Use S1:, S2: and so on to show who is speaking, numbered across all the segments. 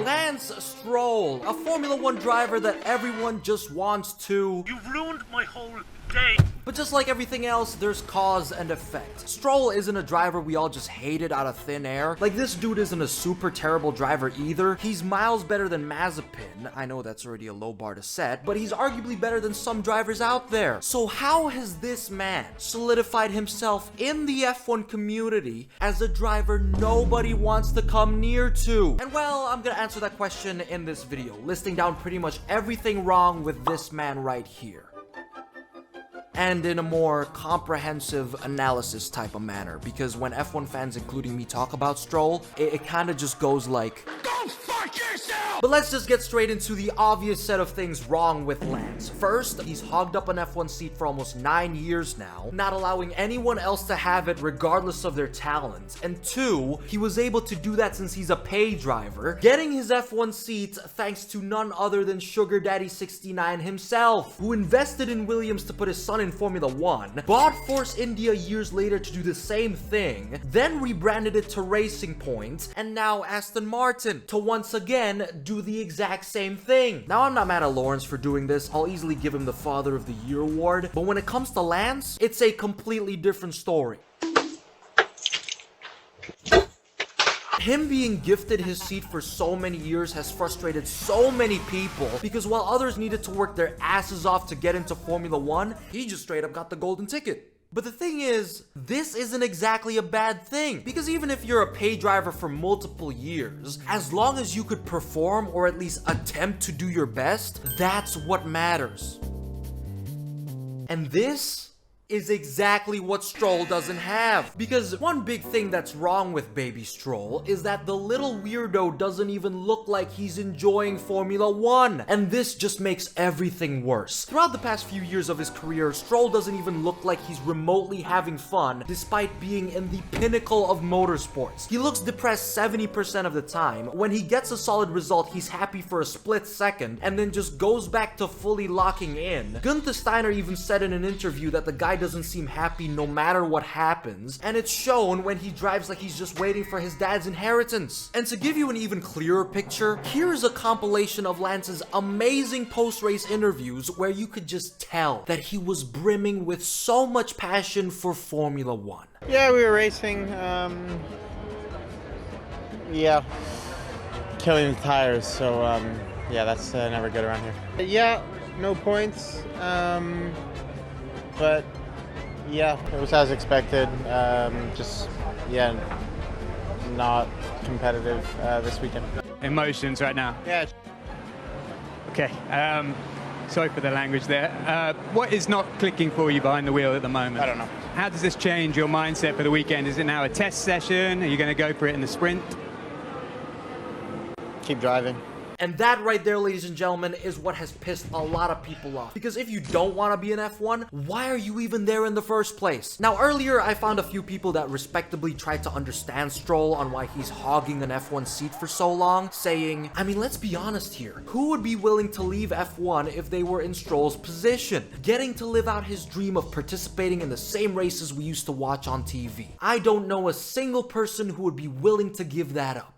S1: Lance Stroll, a Formula 1 driver that everyone just wants to...
S2: You've ruined my whole day.
S1: But just like everything else, there's cause and effect. Stroll isn't a driver we all just hated out of thin air. Like, this dude isn't a super terrible driver either. He's miles better than Mazepin. I know that's already a low bar to set, but he's arguably better than some drivers out there. So how has this man solidified himself in the F1 community as a driver nobody wants to come near to? And well, I'm gonna answer that question in this video, listing down pretty much everything wrong with this man right here. And in a more comprehensive analysis type of manner, because when F1 fans, including me, talk about Stroll, it kind of just goes like, go fuck yourself! But let's just get straight into the obvious set of things wrong with Lance. First, he's hogged up an F1 seat for almost 9 years now, not allowing anyone else to have it regardless of their talent. And two, he was able to do that since he's a pay driver, getting his F1 seat thanks to none other than Sugar Daddy 69 himself, who invested in Williams to put his son in Formula 1, bought Force India years later to do the same thing, then rebranded it to Racing Point, and now Aston Martin to once again do the exact same thing. Now, I'm not mad at Lawrence for doing this. I'll easily give him the Father of the Year award, but when it comes to Lance, it's a completely different story. Him being gifted his seat for so many years has frustrated so many people, because while others needed to work their asses off to get into Formula 1, he just straight up got the golden ticket. But the thing is, this isn't exactly a bad thing, because even if you're a pay driver for multiple years, as long as you could perform or at least attempt to do your best, that's what matters. And this is exactly what Stroll doesn't have. Because one big thing that's wrong with baby Stroll is that the little weirdo doesn't even look like he's enjoying Formula 1. And this just makes everything worse. Throughout the past few years of his career, Stroll doesn't even look like he's remotely having fun despite being in the pinnacle of motorsports. He looks depressed 70% of the time. When he gets a solid result, he's happy for a split second and then just goes back to fully locking in. Gunther Steiner even said in an interview that the guy doesn't seem happy no matter what happens, and it's shown when he drives like he's just waiting for his dad's inheritance. And to give you an even clearer picture, here's a compilation of Lance's amazing post-race interviews where you could just tell that he was brimming with so much passion for Formula 1.
S3: Yeah, we were racing, yeah, killing the tires, so yeah, that's never good around here. Yeah, no points, but yeah, it was as expected. Just, yeah, not competitive this weekend.
S4: Emotions right now?
S3: Yeah.
S4: Okay, sorry for the language there. What is not clicking for you behind the wheel at the moment?
S3: I don't know.
S4: How does this change your mindset for the weekend? Is it now a test session? Are you going to go for it in the sprint?
S3: Keep driving.
S1: And that right there, ladies and gentlemen, is what has pissed a lot of people off. Because if you don't want to be an F1, why are you even there in the first place? Now, earlier, I found a few people that respectably tried to understand Stroll on why he's hogging an F1 seat for so long, saying, I mean, let's be honest here. Who would be willing to leave F1 if they were in Stroll's position? Getting to live out his dream of participating in the same races we used to watch on TV. I don't know a single person who would be willing to give that up.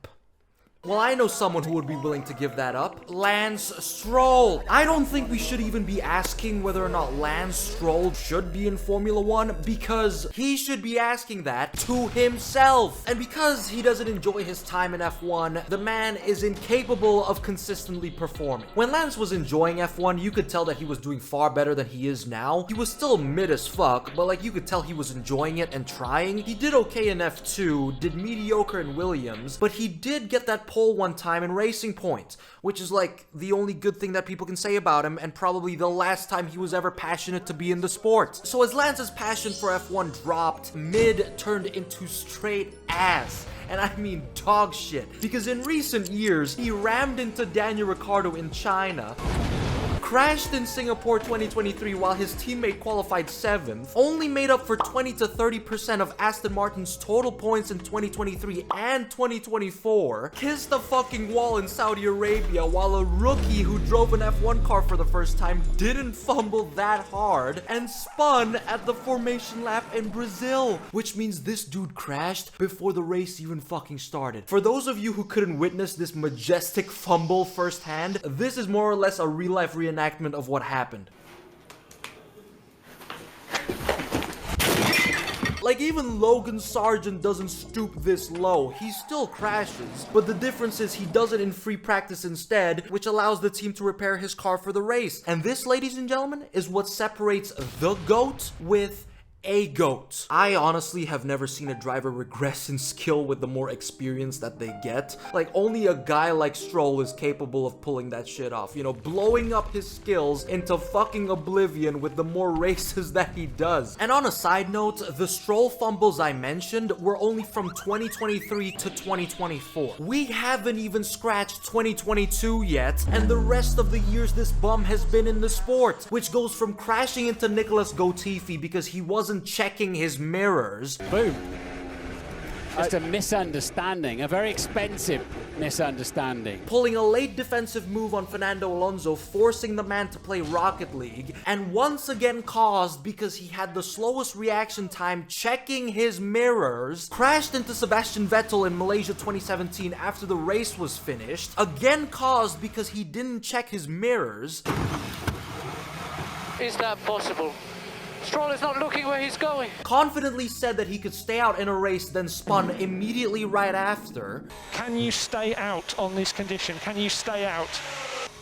S1: Well, I know someone who would be willing to give that up. Lance Stroll. I don't think we should even be asking whether or not Lance Stroll should be in Formula 1, because he should be asking that to himself. And because he doesn't enjoy his time in F1, the man is incapable of consistently performing. When Lance was enjoying F1, you could tell that he was doing far better than he is now. He was still mid as fuck, but like you could tell he was enjoying it and trying. He did okay in F2, did mediocre in Williams, but he did get that pole one time in Racing Point, which is like the only good thing that people can say about him, and probably the last time he was ever passionate to be in the sport. So as Lance's passion for F1 dropped, mid turned into straight ass. And I mean dog shit, because in recent years, he rammed into Daniel Ricciardo in China, crashed in Singapore 2023 while his teammate qualified 7th, only made up for 20 to 30% of Aston Martin's total points in 2023 and 2024, kissed the fucking wall in Saudi Arabia while a rookie who drove an F1 car for the first time didn't fumble that hard, and spun at the formation lap in Brazil, which means this dude crashed before the race even fucking started. For those of you who couldn't witness this majestic fumble firsthand, this is more or less a real-life reenactment of what happened. Like, even Logan Sargent doesn't stoop this low. He still crashes, but the difference is he does it in free practice instead, which allows the team to repair his car for the race. And this, ladies and gentlemen, is what separates the GOAT with a GOAT. I honestly have never seen a driver regress in skill with the more experience that they get. Like, only a guy like Stroll is capable of pulling that shit off, you know, blowing up his skills into fucking oblivion with the more races that he does. And on a side note, the Stroll fumbles I mentioned were only from 2023 to 2024. We haven't even scratched 2022 yet, and the rest of the years this bum has been in the sport, which goes from crashing into Nicholas Latifi because he wasn't checking his mirrors.
S5: Boom. Just a misunderstanding, a very expensive misunderstanding.
S1: Pulling a late defensive move on Fernando Alonso, forcing the man to play Rocket League, and once again caused because he had the slowest reaction time checking his mirrors, crashed into Sebastian Vettel in Malaysia 2017 after the race was finished, again caused because he didn't check his mirrors.
S6: Is that possible? Stroll is not looking where he's going.
S1: Confidently said that he could stay out in a race, then spun immediately right after.
S2: Can you stay out on this condition? Can you stay out?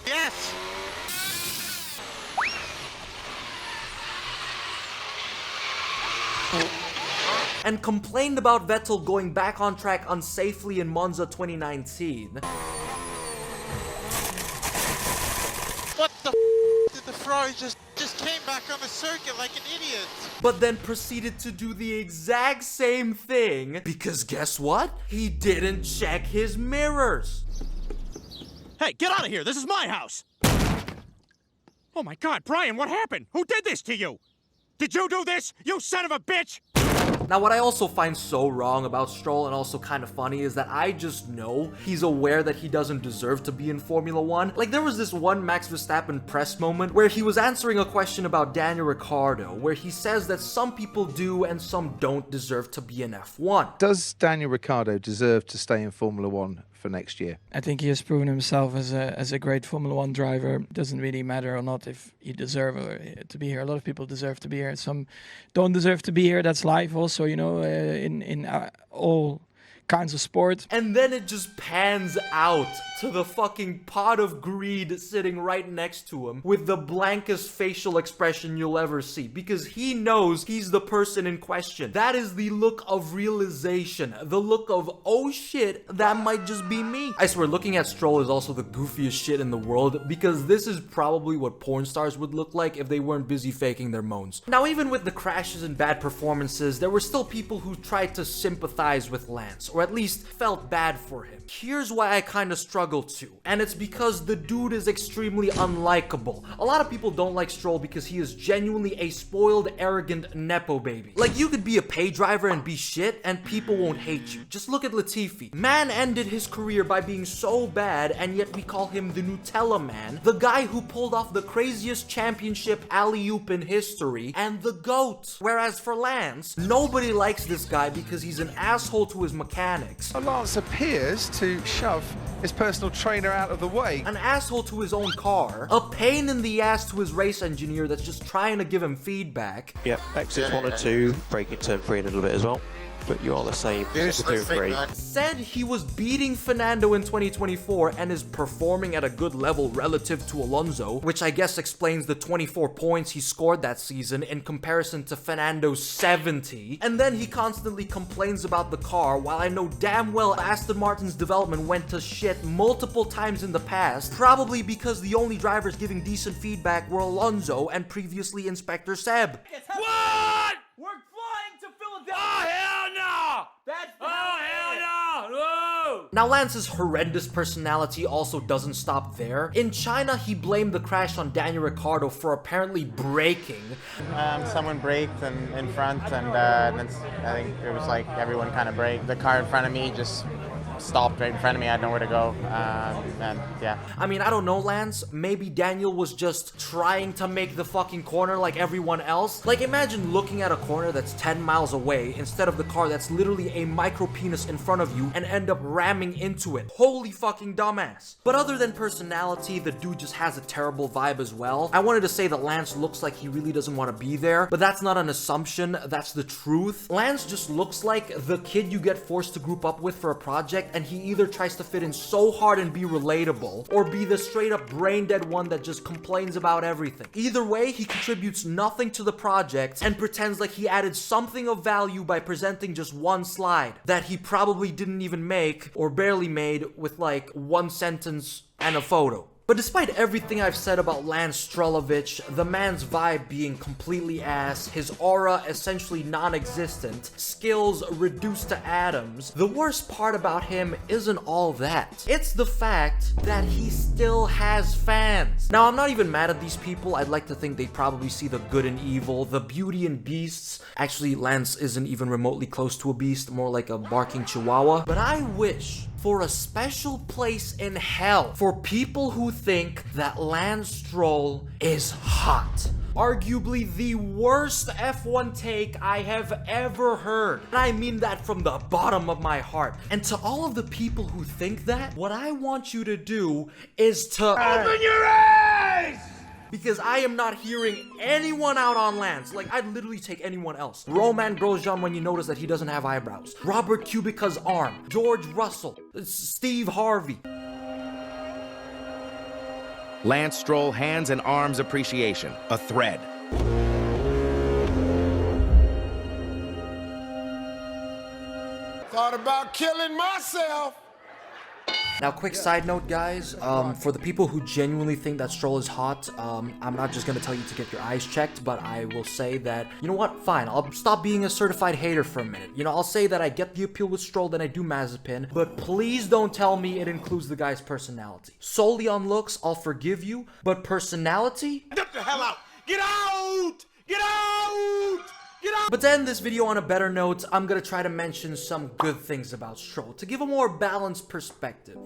S3: Yes!
S1: And complained about Vettel going back on track unsafely in Monza 2019.
S7: What the did the Ferrari just came back on the circuit like an idiot?
S1: But then proceeded to do the exact same thing because guess what? He didn't check his mirrors.
S8: Hey, get out of here! This is my house! Oh my god, Brian, what happened? Who did this to you? Did you do this, you son of a bitch?
S1: Now, what I also find so wrong about Stroll and also kind of funny is that I just know he's aware that he doesn't deserve to be in Formula 1. Like, there was this one Max Verstappen press moment where he was answering a question about Daniel Ricciardo, where he says that some people do and some don't deserve to be in F1.
S9: Does Daniel Ricciardo deserve to stay in Formula 1 for next year?
S10: I think he has proven himself as a great Formula 1 driver. It doesn't really matter or not if he deserves to be here. A lot of people deserve to be here. Some don't deserve to be here. That's life also, you know, in all kinds of sport.
S1: And then it just pans out to the fucking pot of greed sitting right next to him with the blankest facial expression you'll ever see, because he knows he's the person in question. That is the look of realization, the look of, oh shit, that might just be me. I swear, looking at Stroll is also the goofiest shit in the world, because this is probably what porn stars would look like if they weren't busy faking their moans. Now, even with the crashes and bad performances, there were still people who tried to sympathize with Lance, or at least felt bad for him. Here's why I kind of struggle too, and it's because the dude is extremely unlikable. A lot of people don't like Stroll because he is genuinely a spoiled, arrogant nepo baby. Like, you could be a pay driver and be shit and people won't hate you. Just look at Latifi. Man ended his career by being so bad, and yet we call him the Nutella man, the guy who pulled off the craziest championship alley-oop in history, and the GOAT. Whereas for Lance, nobody likes this guy because he's an asshole to his mechanics.
S9: Lance appears to shove his personal trainer out of the way.
S1: An asshole to his own car, a pain in the ass to his race engineer that's just trying to give him feedback.
S11: Yep, exits 1 and 2, braking turn 3 a little bit as well. But you are the same.
S1: Said he was beating Fernando in 2024 and is performing at a good level relative to Alonso, which I guess explains the 24 points he scored that season in comparison to Fernando's 70. And then he constantly complains about the car, while I know damn well Aston Martin's development went to shit multiple times in the past, probably because the only drivers giving decent feedback were Alonso and previously Inspector Seb.
S8: What? We're flying to Philadelphia! Oh, hell no!
S2: That's
S8: Oh, hell no! Whoa!
S1: Now, Lance's horrendous personality also doesn't stop there. In China, he blamed the crash on Daniel Ricciardo for apparently braking.
S3: Someone braked in front, and then I think it was like everyone kind of braked. The car in front of me just stopped right in front of me. I had nowhere to go, and yeah.
S1: I mean, I don't know, Lance. Maybe Daniel was just trying to make the fucking corner like everyone else. Like, imagine looking at a corner that's 10 miles away instead of the car that's literally a micro penis in front of you and end up ramming into it. Holy fucking dumbass. But other than personality, the dude just has a terrible vibe as well. I wanted to say that Lance looks like he really doesn't want to be there, but that's not an assumption, that's the truth. Lance just looks like the kid you get forced to group up with for a project, and he either tries to fit in so hard and be relatable, or be the straight up brain dead one that just complains about everything. Either way, he contributes nothing to the project and pretends like he added something of value by presenting just one slide that he probably didn't even make or barely made with like one sentence and a photo. But despite everything I've said about Lance Strulovitch, the man's vibe being completely ass, his aura essentially non-existent, skills reduced to atoms, the worst part about him isn't all that. It's the fact that he still has fans. Now, I'm not even mad at these people. I'd like to think they probably see the good and evil, the beauty and beasts. Actually, Lance isn't even remotely close to a beast, more like a barking chihuahua. But I wish for a special place in hell for people who think that Lance Stroll is hot. Arguably the worst F1 take I have ever heard. And I mean that from the bottom of my heart. And to all of the people who think that, what I want you to do is to open your eyes! Because I am not hearing anyone out on Lance. Like, I'd literally take anyone else. Roman Grosjean when you notice that he doesn't have eyebrows. Robert Kubica's arm. George Russell. Steve Harvey.
S12: Lance Stroll hands and arms appreciation. A thread.
S13: Thought about killing myself.
S1: Now, quick side note, guys, for the people who genuinely think that Stroll is hot, I'm not just gonna tell you to get your eyes checked, but I will say that, you know what, fine, I'll stop being a certified hater for a minute. You know, I'll say that I get the appeal with Stroll, then I do Mazepin, but please don't tell me it includes the guy's personality. Solely on looks, I'll forgive you, but personality?
S13: Get the hell out! Get out! Get out!
S1: But to end this video on a better note, I'm gonna try to mention some good things about Stroll to give a more balanced perspective.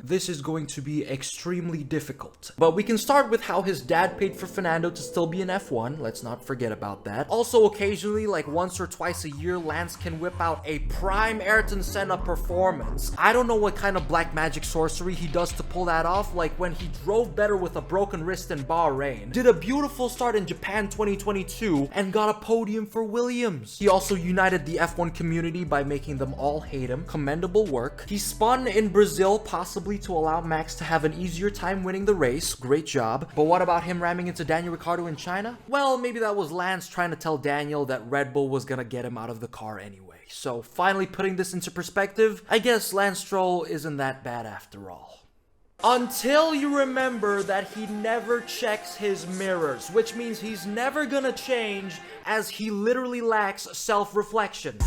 S1: This is going to be extremely difficult. But we can start with how his dad paid for Fernando to still be in F1. Let's not forget about that. Also, occasionally, like once or twice a year, Lance can whip out a prime Ayrton Senna performance. I don't know what kind of black magic sorcery he does to pull that off, like when he drove better with a broken wrist in Bahrain, did a beautiful start in Japan 2022, and got a podium for Williams. He also united the F1 community by making them all hate him. Commendable work. He spun in Brazil, possibly to allow Max to have an easier time winning the race. Great job. But what about him ramming into Daniel Ricciardo in China? Well, maybe that was Lance trying to tell Daniel that Red Bull was gonna get him out of the car anyway. So finally putting this into perspective, I guess Lance Stroll isn't that bad after all. Until you remember that he never checks his mirrors, which means he's never gonna change, as he literally lacks self-reflection.